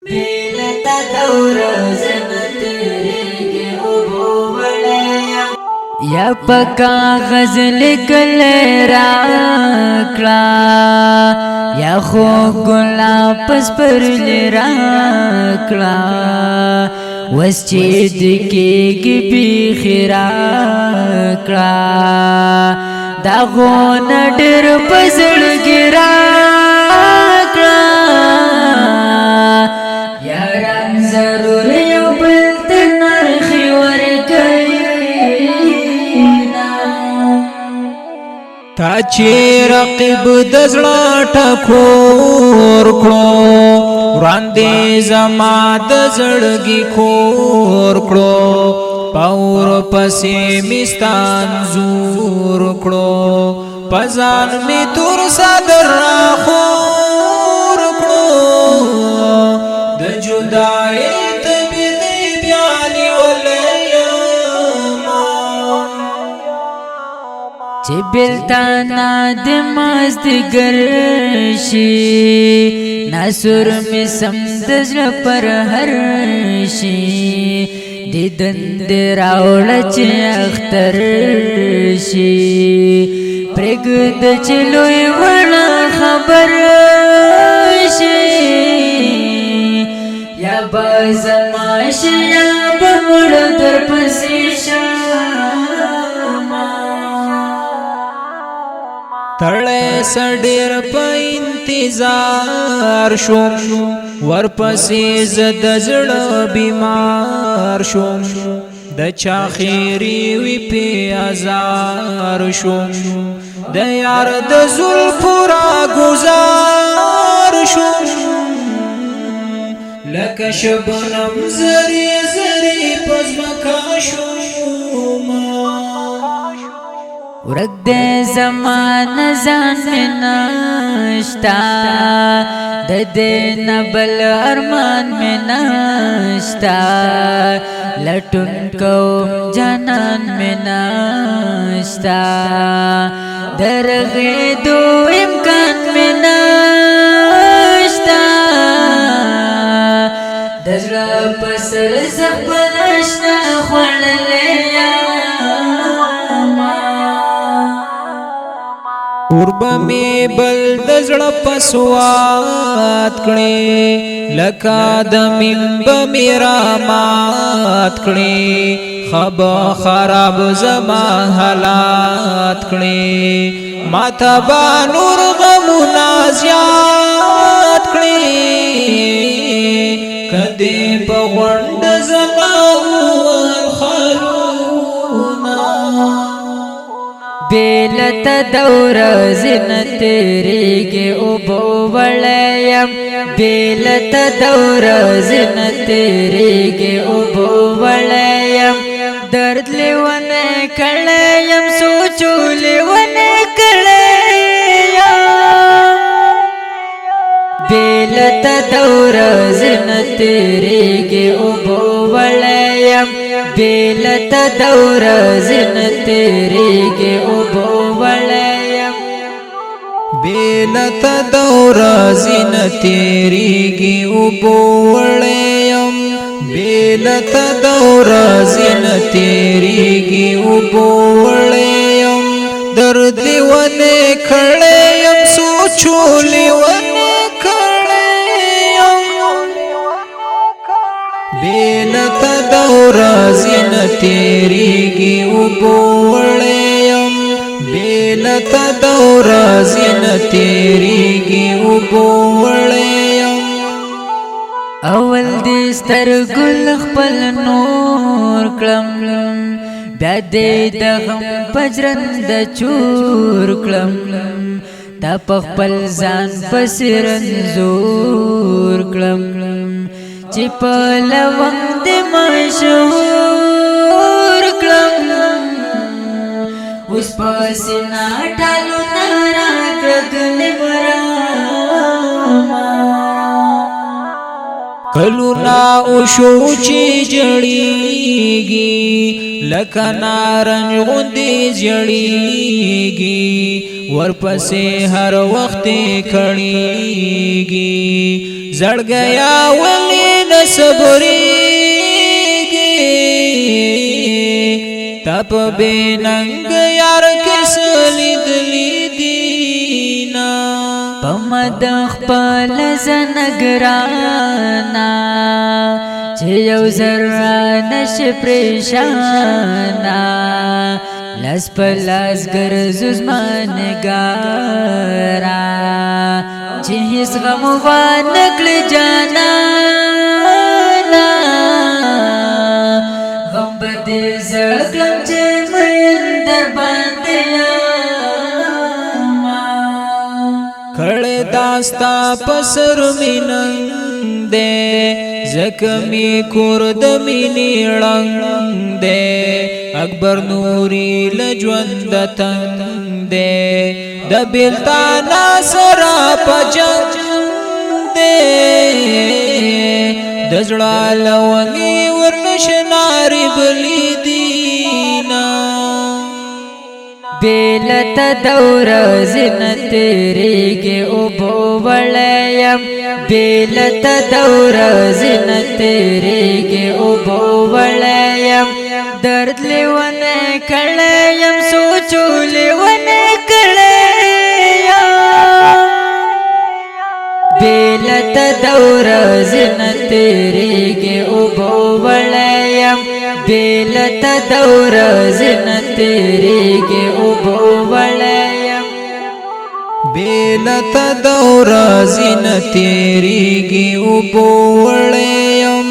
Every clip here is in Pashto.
بیلتا دور زنتریگی ابو وڑیم یا پکا غزل کل راکلا یا خو گلا پس پر راکلا وس چې دکېږي بیخي راکړه دا غونه ډېر په زړګي راکړه یاران ضرور یو بل ته نرخي ورکوینه تا چې رقیب د زړه ټکور کړو وړاندې زما د زړګي کور کړو پاور پسې مستان زور کړو پزان می تور صدر را خور کړو د جدای طبیعت بیانې ولیم چې بلتانا د مازدیګر شي ناسور می سم د زړه پر هر شي دیدن دی راوړه چې اختر شي پرېږده چې لوی وړه خبر شي یا به زما شي یا به مړ درپسې شمه تړلی سډیر په انتظار شوم ورپسې زه د زړه بیمار شوم د چا خیری وی په ازار شوم د یار د زلفو راګزار شوم لکه شبنم زری زری په ځمکه شوم ورک دے زمان زان میں ناشتا دین بل ارمان میں ناشتا لٹن کو جانان میں ناشتا درغی دو امکان میں ناشتا دزلا پسر زخبناشنا خوڑ لیا قرب می بل د زړه پسوات کړي لکه د منب میرا مات کړي خراب زما حالات کړي ماته با نور غمونه زیات کړي کدی په غونډ زما بیلتا دور زن تیریگی ابو وڑیم بیلتا دور زن تیریگی ابو وڑیم درد لیوانے کڑیم سوچو لیوانے کڑیم بیلتا دور زن تیریگی ابو وڑیم بیلتا دور زن تیریگی ابو وڑیم بیلتا دور زن تیریگی ابو وڑیم بیلتا دور زن تیریگی ابو وڑیم درد ونه کړیم سوچو لیونه کړیم بیلتا دور زن تیریگی ابو وڑیم بیلتا دور زن تیریگی ابو وڑیم اول دې سترګل خپل نور کړم بیا دې د غم پجرند چور کړم تا په خپل ځان پسې رنځور کړم چې په لونګ دې مشهور کړم اوس په سینا ټالو نه راکړه ګلې مرامه کلونا اوشو چی جڑیگی لکا نارنج غندی جڑیگی ورپسے ہر وقت کھڑیگی زڑ گیا ولی صبرېږي تپ بیننګ یار کس لیدلی دینا پمدخ پل زنگرانا چه یو ذرا نش پریشانا لس پلاس گرزو زمانگارا چه هیس غم وانکل جانانا غم بدی زکلم چه مین در باندیاما کړه داستا پسر میننګ دے زکمی کورد مینی ړنګ دے اکبر نوری لجوند تنگ دے د بیلتانا سرا پجنگ دے دزړه لونی ورنشناری بلی دینا بیلت دور زن تیری کے اوبو وڑیم بیلت دور زن تیری کے اوبو وڑیم درد لیوانے کڑیم سوچو لیوانے کڑیم بیلت دور زن تیری کے اوبو وڑیم بیلت دور زن تیری کے اوبو وڑیم بیلت دور زن تیری کی اوبو وڑیم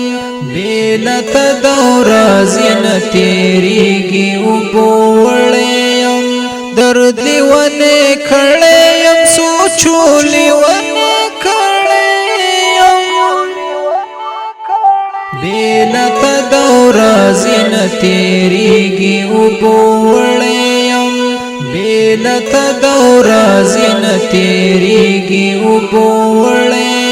بیلت دور زن تیری کی اوبو وڑیم درد لیوانے کھڑیم سوچو لیوانے کھڑیم بیلت دور زن تیری کی اوبو وڑیم بیلت دور زن تیری کی اوبو وڑیم